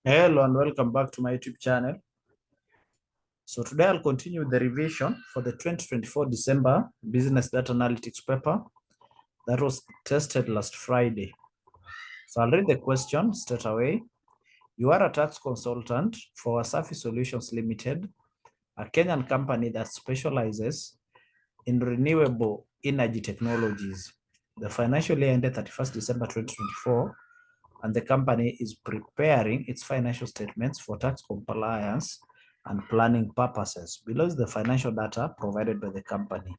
Hello and welcome back to my YouTube channel. So today I'll continue the revision for the 2024 December Business Data Analytics paper that was tested last Friday. So I'll read the question straight away. You are a tax consultant for Wasafi Solutions Limited, a Kenyan company that specializes in renewable energy technologies. The financial year ended 31st December 2024, and the company is preparing its financial statements for tax compliance and planning purposes. Below is the financial data provided by the company.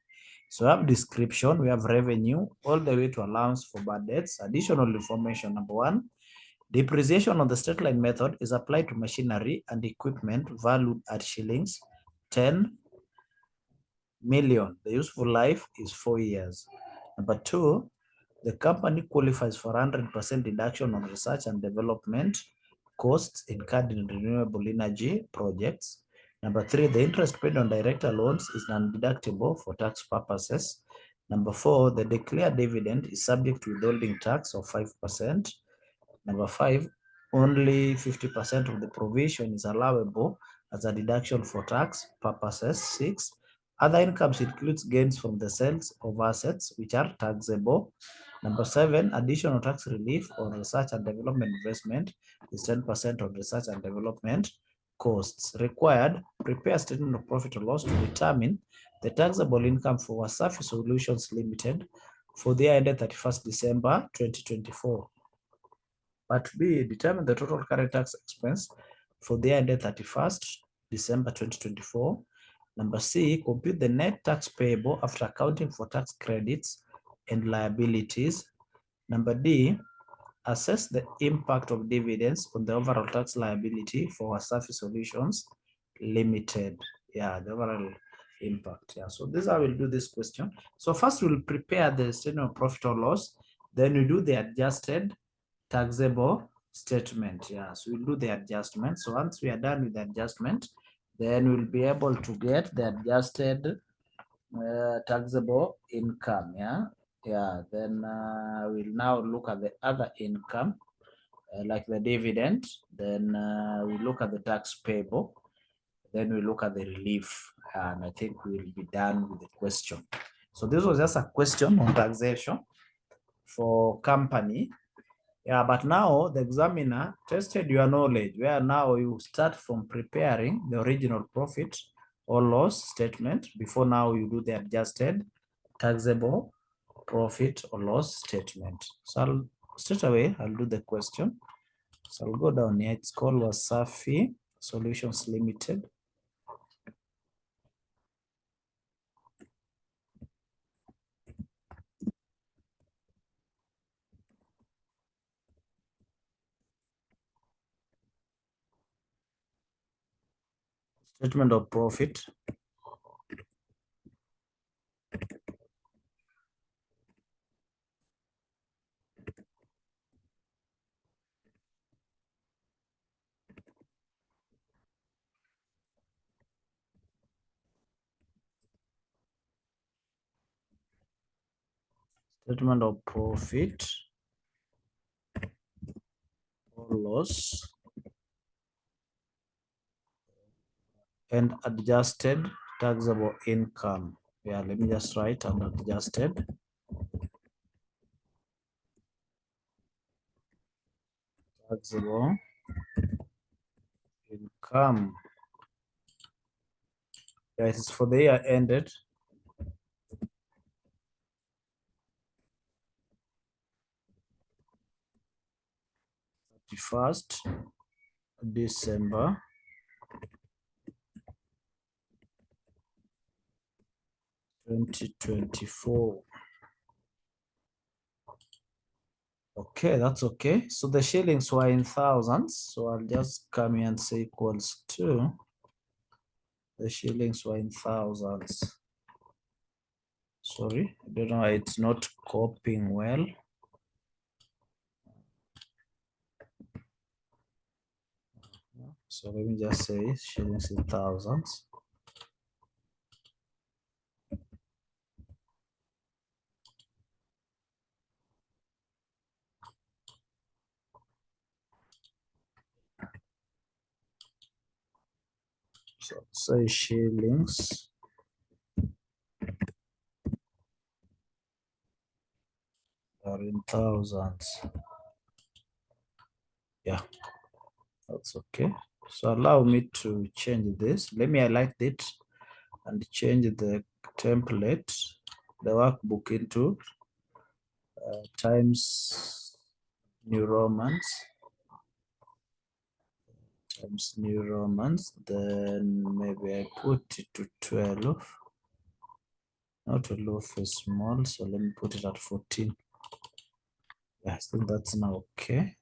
So we have description, we have revenue, all the way to allowance for bad debts. Additional information, number one, depreciation on the straight line method is applied to machinery and equipment valued at shillings 10 million. The useful life is 4 years. Number two, the company qualifies for 100% deduction on research and development costs incurred in renewable energy projects. Number three, the interest paid on director loans is non-deductible for tax purposes. Number four, the declared dividend is subject to withholding tax of 5%. Number five, only 50% of the provision is allowable as a deduction for tax purposes. Six, other incomes includes gains from the sales of assets which are taxable. Number seven, additional tax relief on research and development investment is 10% of research and development costs. Required, prepare a statement of profit or loss to determine the taxable income for Wasafi Solutions Limited for the year ended 31st December 2024. Part B, determine the total current tax expense for the year ended 31st December 2024. Number C, compute the net tax payable after accounting for tax credits and liabilities. Number D, assess the impact of dividends on the overall tax liability for Wasafi Solutions Limited. Yeah, the overall impact. Yeah, so this I will do this question. So first we'll prepare the statement of profit or loss, then we do the adjusted taxable statement. Yeah, so we'll do the adjustment. So once we are done with the adjustment, then we'll be able to get the adjusted taxable income. Then we'll now look at the other income, like the dividend. Then we look at the tax payable. Then we look at the relief, and I think we'll be done with the question. So this was just a question on taxation for company. Yeah, but now the examiner tested your knowledge, where now you start from preparing the original profit or loss statement before now you do the adjusted taxable profit or loss statement. So straight away, I'll do the question. So I'll go down here. It's called Wasafi Solutions Limited. Statement of profit. Statement of profit or loss and adjusted taxable income. Yeah, let me just write unadjusted taxable income. Yeah, it is for the year ended 31st December 2024. Okay, that's okay. So the shillings were in thousands. So I'll just come here and say equals to the shillings were in thousands. Sorry, I don't know why it's not copying well. So let me just say shillings in thousands. So say shillings are in thousands. Yeah, that's okay. So allow me to change this. Let me highlight it and change the template, the workbook into times New Romans, times New Romans. Then maybe I put it to 12. Not 12 is small, so let me put it at 14. Yeah, I think that's now okay.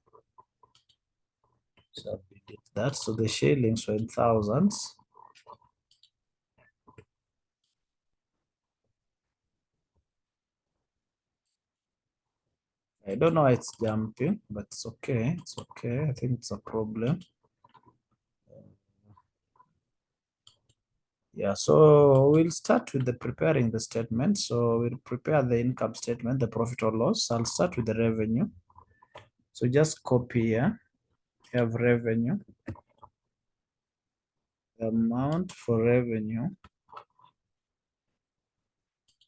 So we did that. So the shillings were in thousands. I don't know why it's jumping, but it's okay. It's okay. I think it's a problem. Yeah, so we'll start with the preparing the statement. So we'll prepare the income statement, the profit or loss. I'll start with the revenue. So just copy here. You have revenue. The amount for revenue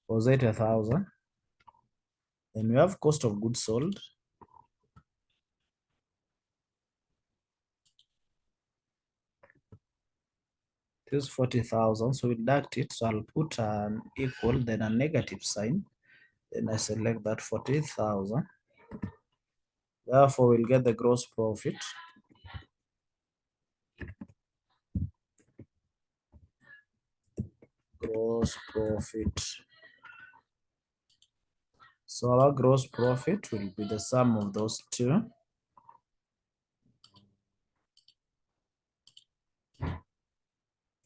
was 80,000. Then we have cost of goods sold. This is 40,000. So we deduct it. So I'll put an equal, then a negative sign. Then I select that 40,000. Therefore, we'll get the gross profit. Gross profit. So our gross profit will be the sum of those two.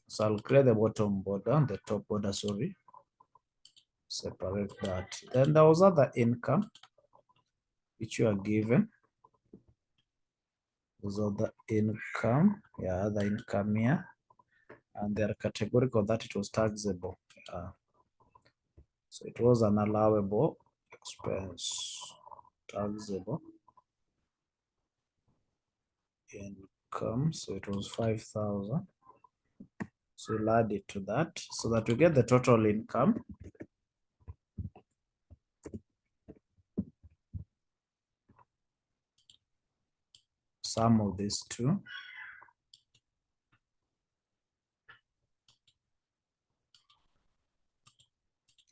So I'll create the bottom border, the top border, sorry. Separate that. Then there was other income which you are given. Those other income, yeah, other income here. And they are categorical that it was taxable. So it was an allowable expense, taxable income. So it was 5,000. So we'll add it to that so that we get the total income. Sum of these two.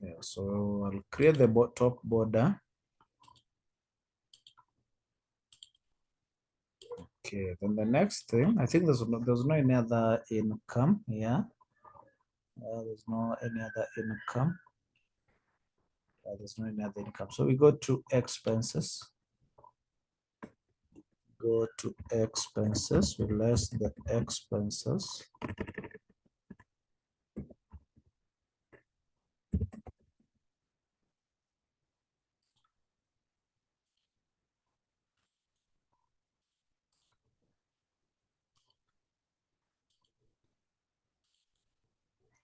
Yeah, so I'll create the top border. Okay, then the next thing, I think there's no any other income here. There's no any other income. There's no any other income. So we go to expenses. Go to expenses. We less the expenses.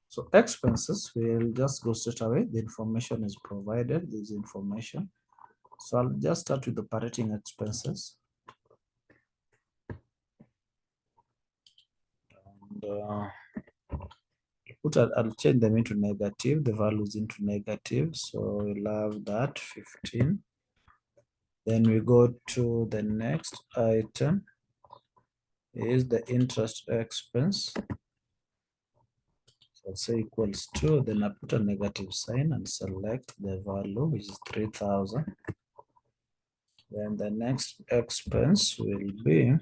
So expenses, we'll just go straight away. The information is provided, this information. So I'll just start with operating expenses. And I'll change them into negative, the values into negative. So we'll have that 15. Then we go to the next item is the interest expense. So I'll say equals 2, then I put a negative sign and select the value, which is 3,000. Then the next expense will be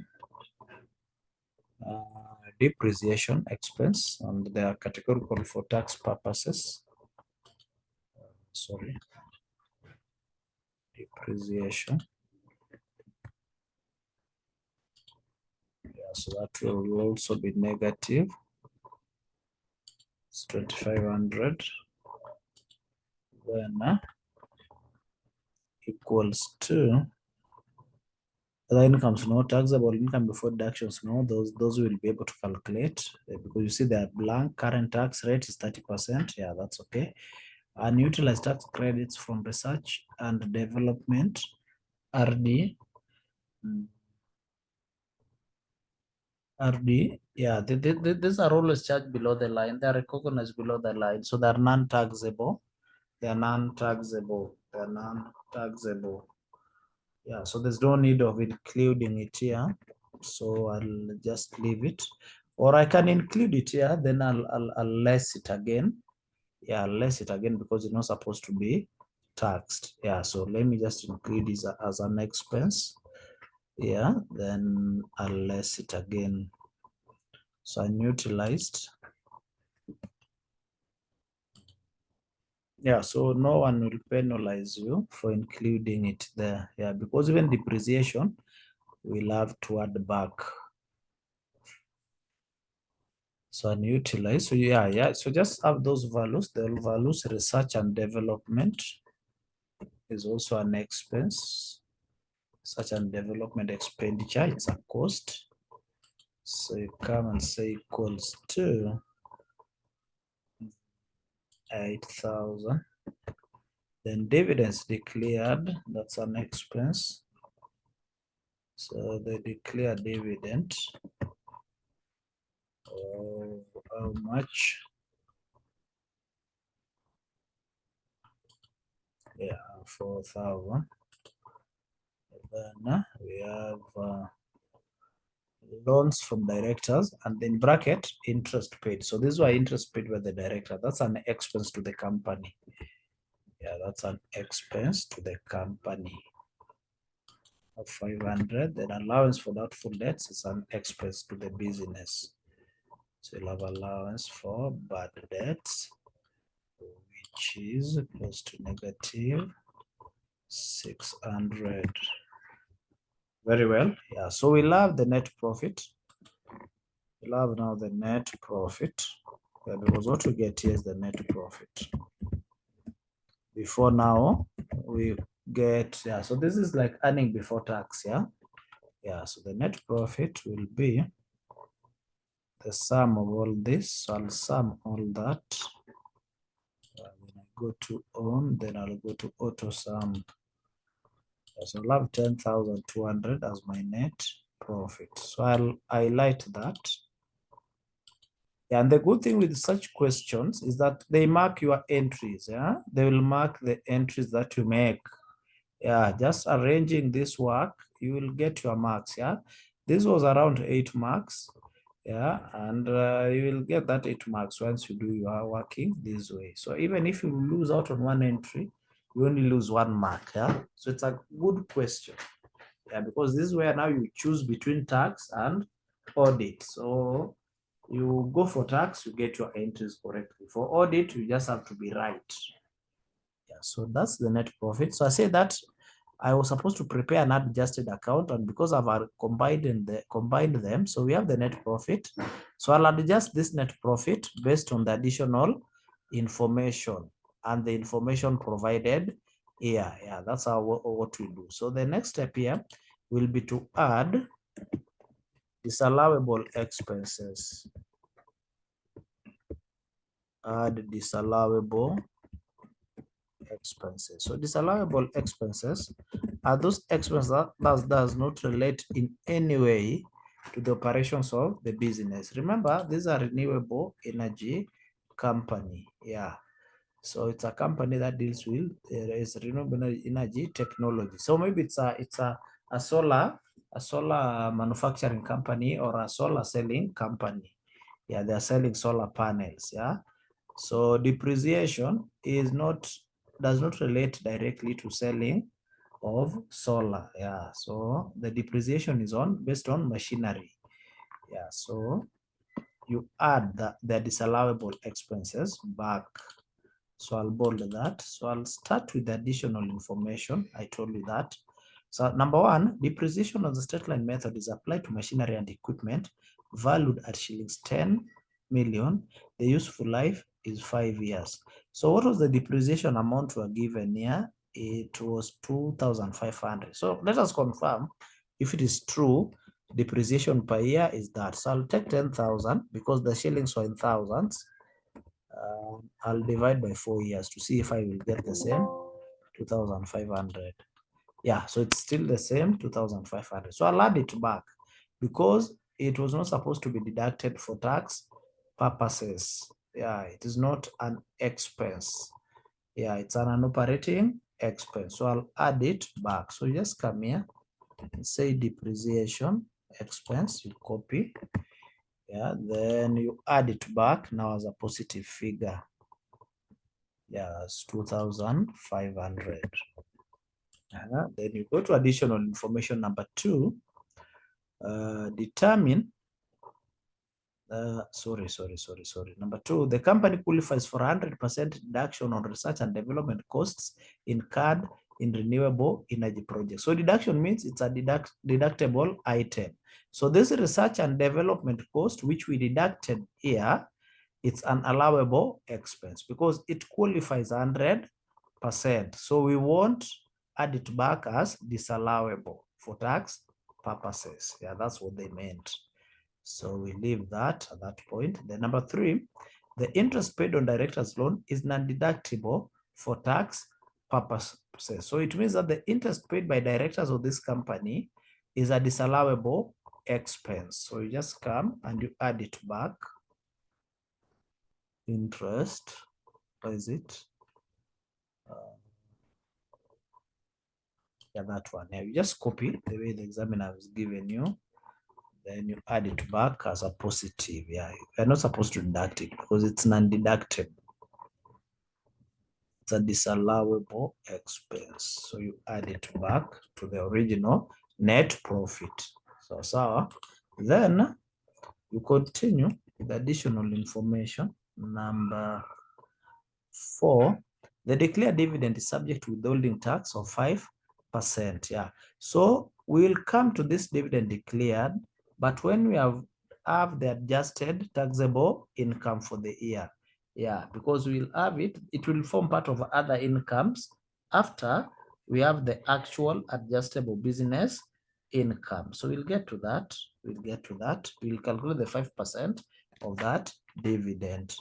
depreciation expense, and they are categorical for tax purposes. Sorry, depreciation. Yeah, so that will also be negative. It's 2,500. Then equals to other incomes, no taxable income before deductions, no, those will be able to calculate because you see the blank current tax rate is 30%. Yeah, that's okay. Unutilized tax credits from research and development, RD. RD, yeah, these are always charged below the line. They are recognized below the line, so they are non-taxable. They are non-taxable. They are non-taxable. Yeah, so there's no need of including it here. So I'll just leave it, or I can include it here. Then I'll less it again. Yeah, less it again because it's not supposed to be taxed. Yeah, so let me just include this as an expense. Yeah, then I'll less it again. So unutilized. Yeah, so no one will penalize you for including it there. Yeah, because even depreciation, we'll have to add back. So unutilized. So yeah. So just have those values. The values research and development is also an expense. Research and development expenditure, it's a cost. So you come and say equals to 8,000. Then dividends declared, that's an expense. So they declare dividend. How much? Yeah, 4,000. Then we have loans from directors, and then bracket interest paid. So this is why interest paid by the director. That's an expense to the company. Yeah, that's an expense to the company of 500. Then allowance for doubtful debts is an expense to the business. So you'll have allowance for bad debts, which is close to negative 600. Very well. Yeah. So we'll have the net profit. We'll have now the net profit. Yeah, because what we get here is the net profit. Before now, we get, yeah, so this is like earning before tax, yeah? Yeah, so the net profit will be the sum of all this. So I'll sum all that. When I go to own, then I'll go to auto sum. So I'll have 10,200 as my net profit. So I'll highlight that. And the good thing with such questions is that they mark your entries. Yeah, they will mark the entries that you make. Yeah, just arranging this work, you will get your marks. Yeah, this was around 8 marks. Yeah, and you will get that 8 marks once you do your working this way. So even if you lose out on one entry, you only lose 1 mark. Yeah, so it's a good question. Yeah, because this is where now you choose between tax and audit. So you go for tax, you get your entries correctly. For audit, you just have to be right. Yeah, so that's the net profit. So I say that I was supposed to prepare an adjusted account, and because I've combined them, so we have the net profit. So I'll adjust this net profit based on the additional information and the information provided here. Yeah, that's what we do. So the next step here will be to add disallowable expenses. Add disallowable expenses. So disallowable expenses are those expenses that does not relate in any way to the operations of the business. Remember, these are renewable energy company. Yeah. So it's a company that deals with renewable energy technology. So maybe it's a solar manufacturing company or a solar selling company. Yeah, they're selling solar panels. Yeah. So depreciation does not relate directly to selling of solar. Yeah. So the depreciation is based on machinery. Yeah. So you add the disallowable expenses back. So I'll bold that. So I'll start with the additional information. I told you that. So number 1, depreciation of the straight line method is applied to machinery and equipment valued at shillings 10 million. The useful life is 5 years. So what was the depreciation amount we are given here? It was 2,500. So let us confirm if it is true. Depreciation per year is that. So I'll take 10,000 because the shillings were in thousands. I'll divide by 4 years to see if I will get the same 2,500. Yeah, so it's still the same 2,500. So I'll add it back because it was not supposed to be deducted for tax purposes. Yeah, it is not an expense. Yeah, it's an operating expense. So I'll add it back. So you just come here and say depreciation expense, you copy. Yeah, then you add it back now as a positive figure. Yeah, it's 2,500. Then you go to additional information number 2. Determine Number 2, the company qualifies for 100% deduction on research and development costs incurred in renewable energy projects. So deduction means it's a deductible item. So this research and development cost, which we deducted here, it's an allowable expense because it qualifies 100%. So we won't add it back as disallowable for tax purposes. Yeah, that's what they meant. So we leave that at that point. Then number 3, the interest paid on director's loan is non-deductible for tax purposes. So it means that the interest paid by directors of this company is a disallowable expense. So you just come and you add it back. Interest, what is it? Yeah, that one. Yeah, you just copy the way the examiner has given you. Then you add it back as a positive. Yeah, you're not supposed to deduct it because it's non-deductible. It's a disallowable expense. So you add it back to the original net profit. So then you continue with additional information. Number 4, the declared dividend is subject to withholding tax of 5%. Yeah. So we'll come to this dividend declared, but when we have the adjusted taxable income for the year. Yeah, because we'll have it will form part of other incomes after we have the actual adjustable business income. So we'll get to that. We'll calculate the 5% of that dividend.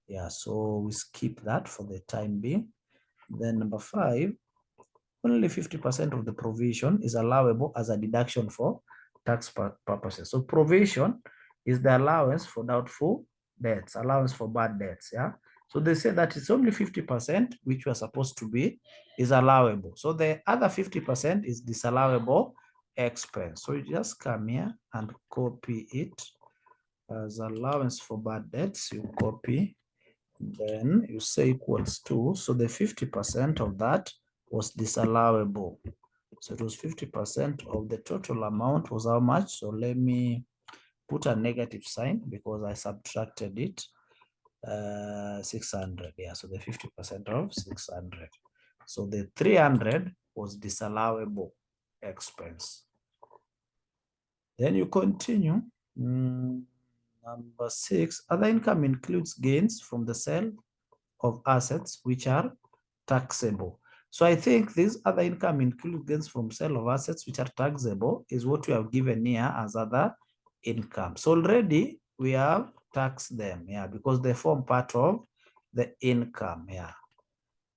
Yeah, so we skip that for the time being. Then number 5, only 50% of the provision is allowable as a deduction for tax purposes. So provision is the allowance for doubtful debts, allowance for bad debts. Yeah. So they say that it's only 50% which was supposed to be is allowable. So the other 50% is disallowable expense. So you just come here and copy it as allowance for bad debts. You copy. Then you say equals to, so the 50% of that was disallowable. So it was 50% of the total amount was how much? So let me put a negative sign because I subtracted it. 600. Yeah, so the 50% of 600. So the 300 was disallowable expense. Then you continue. Number 6, other income includes gains from the sale of assets which are taxable. So I think this other income includes gains from sale of assets which are taxable is what we have given here as other income. So already we have taxed them, yeah, because they form part of the income, yeah.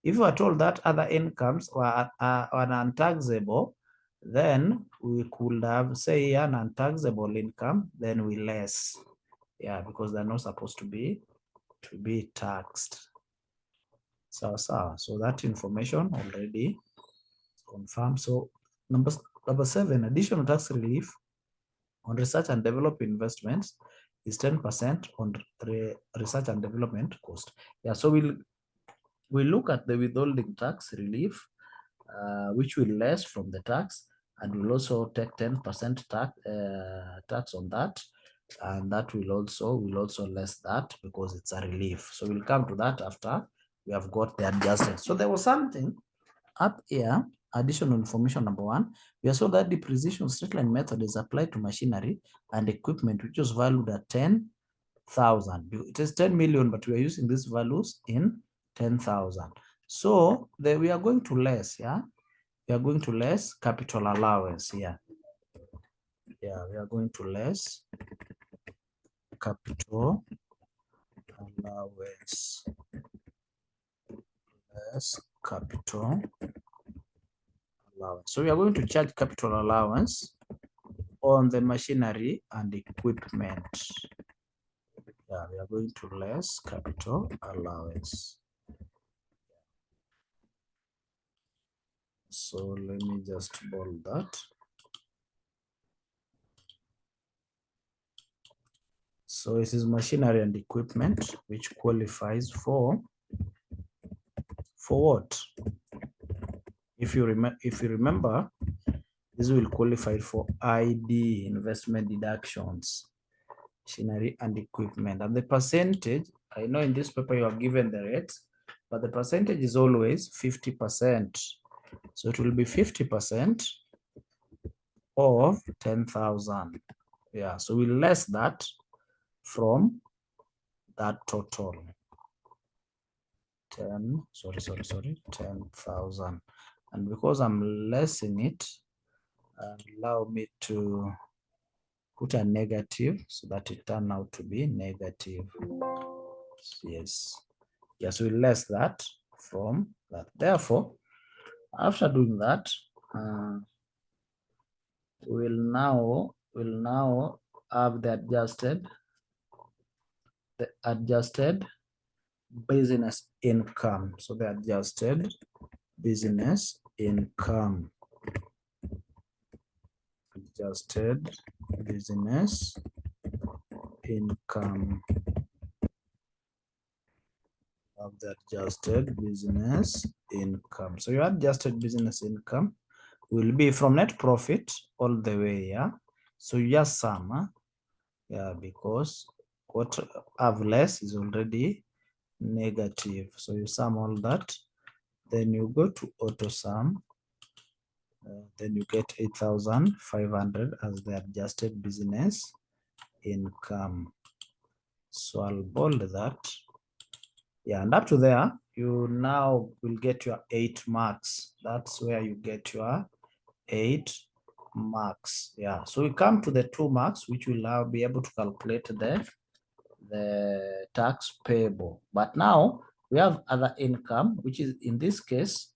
If we are told that other incomes were non-taxable, then we could have say an non-taxable income, then we less, yeah, because they're not supposed to be taxed. So that information already confirmed. So number 7, additional tax relief on research and development investments is 10% on research and development cost. Yeah, so we'll look at the withholding tax relief, which will less from the tax, and we'll also take 10% tax on that, and that will also less that because it's a relief. So we'll come to that after we have got the adjusted. So there was something up here, additional information number 1. We are told that depreciation straight line method is applied to machinery and equipment, which was valued at 10,000. It is 10 million, but we are using these values in 10,000. So we are going to less, yeah? We are going to less capital allowance here. Yeah, we are going to less capital allowance. Less capital allowance. So we are going to charge capital allowance on the machinery and equipment. Yeah, we are going to less capital allowance. So let me just bold that. So this is machinery and equipment, which qualifies for what? If you remember, this will qualify for ID, investment deductions, machinery and equipment. And the percentage, I know in this paper you are given the rates, but the percentage is always 50%. So it will be 50% of 10,000. Yeah, so we less that from that total. 10,000. And because I'm lessing it, allow me to put a negative so that it turn out to be negative. Yes. Yes, we less that from that. Therefore, after doing that, we'll now have the adjusted business income. So the adjusted business income. Adjusted business income. Of the adjusted business income. So your adjusted business income will be from net profit all the way, yeah. So you just sum, yeah, because what have less is already negative. So you sum all that, then you go to auto sum, then you get 8,500 as the adjusted business income. So I'll bold that. Yeah, and up to there, you now will get your 8 marks. That's where you get your 8 marks. Yeah, so we come to the 2 marks, which will now be able to calculate the tax payable. But now we have other income, which is in this case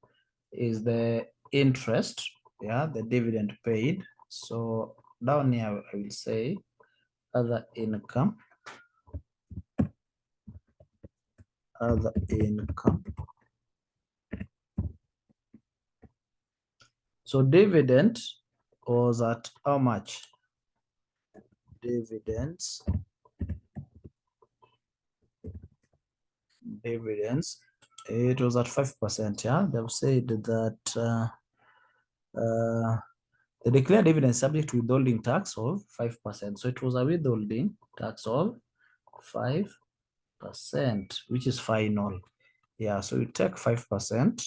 is the interest, yeah, the dividend paid. So down here I will say other income. Other income. So dividend was at how much? Dividends, it was at 5%. Yeah, they've said that the declared dividend subject to withholding tax of 5%. So it was a withholding tax of 5%, which is final. Yeah, so you take 5%.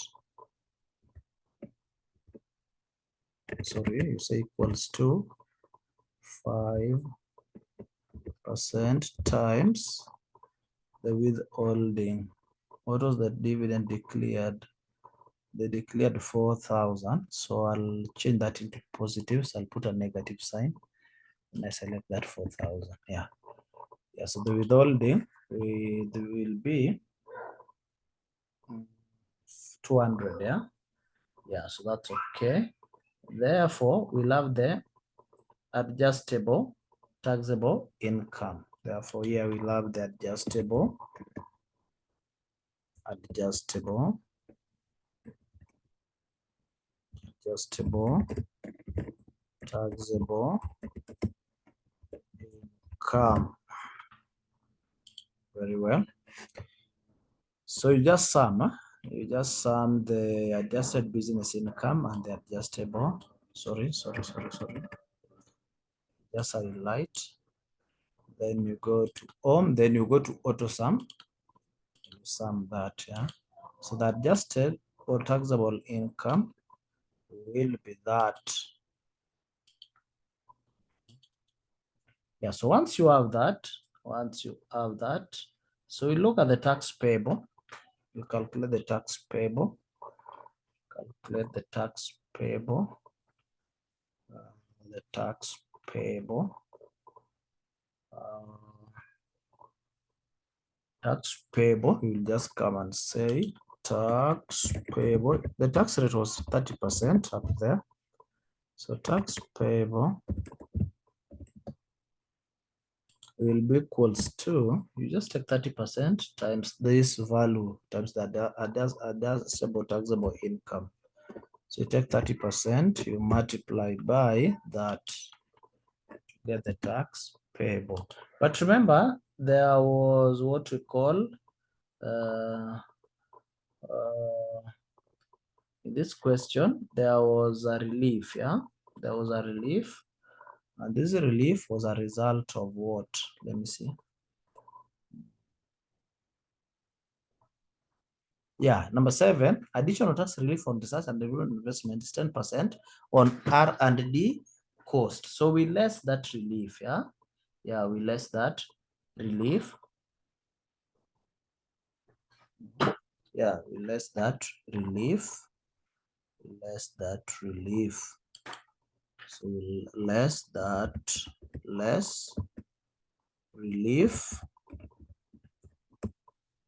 Sorry, you say equals to 5% times the withholding. What was the dividend declared? They declared 4,000. So I'll change that into positive. So I'll put a negative sign and I select that 4,000. Yeah. Yeah. So the withholding will be 200. Yeah. Yeah. So that's okay. Therefore, we'll have the adjustable taxable income. Therefore, here we'll have the adjustable taxable taxable income. Very well. So you just sum the adjusted business income and the adjustable. Sorry. Just highlight. Then you go to home. Then you go to auto sum. You sum that. Yeah. So the adjusted or taxable income will be that. Yeah, so once you have that, so we look at the tax payable. You calculate the tax payable. The tax payable. Tax payable, you will just come and say tax payable. The tax rate was 30% up there. So tax payable will be equals to, you just take 30% times this value times the adjustable taxable income. So you take 30%, you multiply by that to get the tax payable. But remember, there was what we call in this question, there was a relief, yeah? There was a relief. And this relief was a result of what? Let me see. Yeah, number 7, additional tax relief on research and development investment is 10% on R&D cost. So we less that relief, yeah? Yeah, we less that relief. Yeah, we less that relief. Less that relief. So less that, less relief.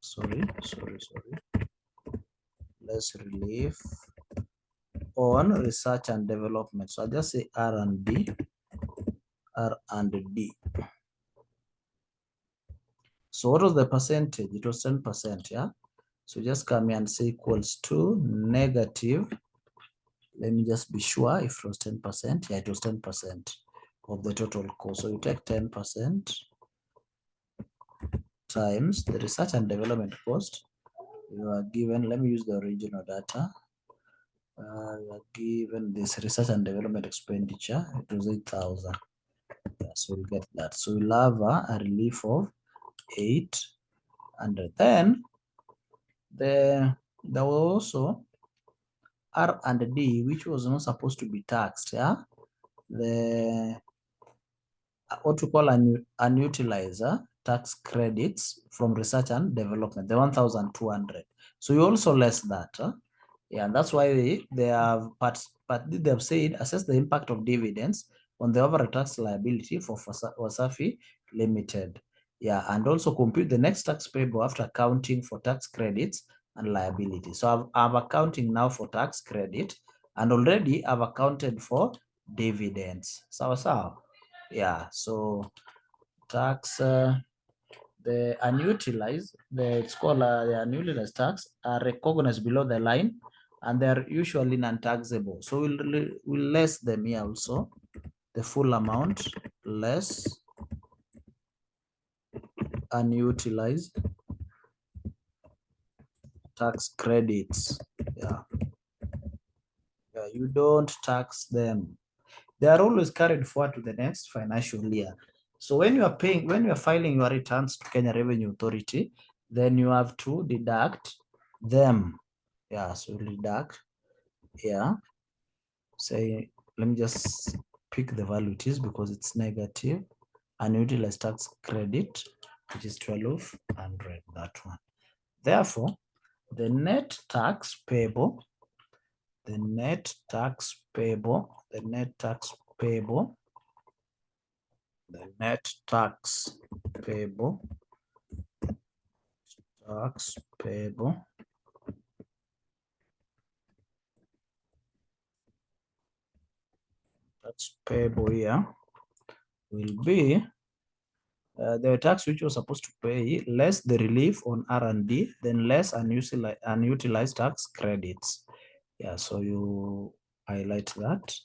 Sorry. Less relief on research and development. So I just say R&D. So what was the percentage? It was 10%, yeah? So just come here and say equals to negative. Let me just be sure if it was 10%. Yeah, it was 10% of the total cost. So you take 10% times the research and development cost. You are given, let me use the original data. You are given this research and development expenditure. It was 8,000. Yeah, so we'll get that. So we'll have a relief of 8. And then there was also R&D, which was not supposed to be taxed. Yeah, the what we call unutilizer tax credits from research and development, the 1,200. So you also less that. Yeah, and that's why they have, but they have said assess the impact of dividends on the overall tax liability for Wasafi Limited. Yeah, and also compute the next tax payable after accounting for tax credits and liability. So I'm accounting now for tax credit, and already I've accounted for dividends. So yeah, so tax the unutilized, it's called the unutilized tax are recognized below the line, and they're usually non-taxable. So we'll less them here also, the full amount less unutilized tax credits. Yeah, you don't tax them. They are always carried forward to the next financial year. So when you are filing your returns to Kenya Revenue Authority, then you have to deduct them. Yeah, so deduct. Yeah, say, let me just pick the value it is because it's negative. Unutilized tax credit, which is 1,200, that one. Therefore, the net tax payable, the net tax payable here will be the tax which was supposed to pay less the relief on R&D, then less unutilized tax credits. Yeah, so you highlight that.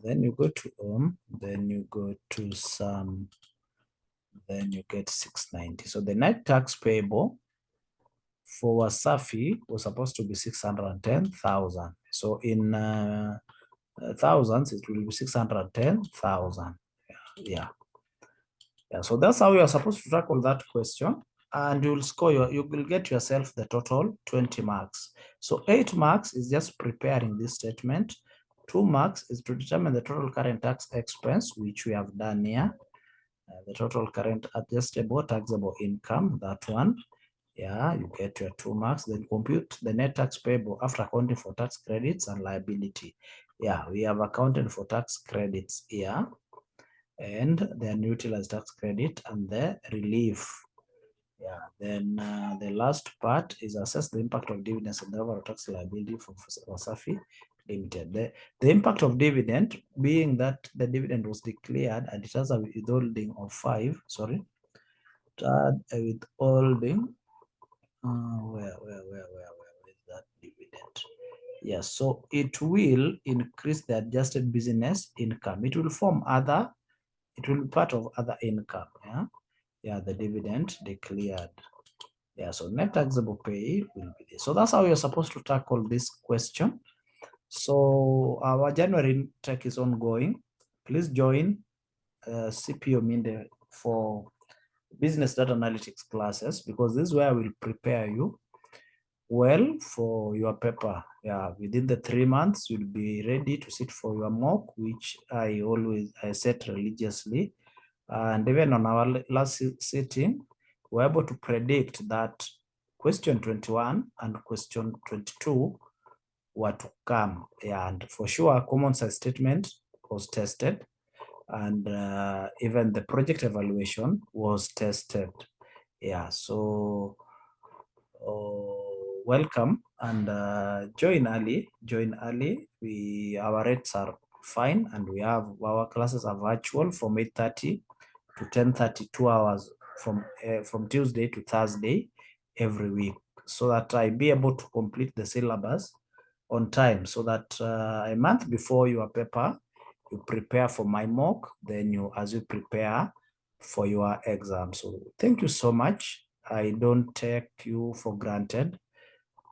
Then you go to home, then you go to sum, then you get 690. So the net tax payable for Wasafi was supposed to be 610,000. So in thousands, it will be 610,000. Yeah. So that's how you are supposed to tackle that question, and you will get yourself the total 20 marks. So 8 marks is just preparing this statement. 2 marks is to determine the total current tax expense, which we have done here. The total current adjustable taxable income, that one. Yeah, you get your 2 marks. Then compute the net tax payable after accounting for tax credits and liability. Yeah, we have accounted for tax credits here, and the unutilized tax credit and the relief. Yeah, then the last part is assess the impact of dividends and the overall tax liability for Wasafi Limited. The impact of dividend being that the dividend was declared and it has a withholding of 5, sorry, withholding, where is that dividend? Yes, so it will increase the adjusted business income. It will form other, it will be part of other income. Yeah, the dividend declared. Yeah, so net taxable pay will be this. So that's how you're supposed to tackle this question. So our January intake is ongoing. Please join CPA Minde for business data analytics classes, because this is where I will prepare you well for your paper. Yeah, within the 3 months, you'll be ready to sit for your mock, which I set religiously. And even on our last sitting, we're able to predict that question 21 and question 22 were to come. Yeah, and for sure, common size statement was tested, and even the project evaluation was tested. Yeah, so welcome and join early. Our rates are fine, and we have our classes are virtual from 8:30 to 10:30, 2 hours from Tuesday to Thursday every week, so that I be able to complete the syllabus on time, so that a month before your paper, you prepare for my mock, then as you prepare for your exam. So thank you so much. I don't take you for granted.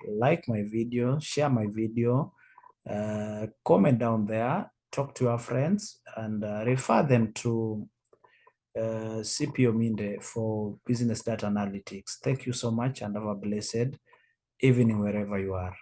Like my video, share my video, comment down there, talk to your friends, and refer them to CPA Minde for business data analytics. Thank you so much, and have a blessed evening wherever you are.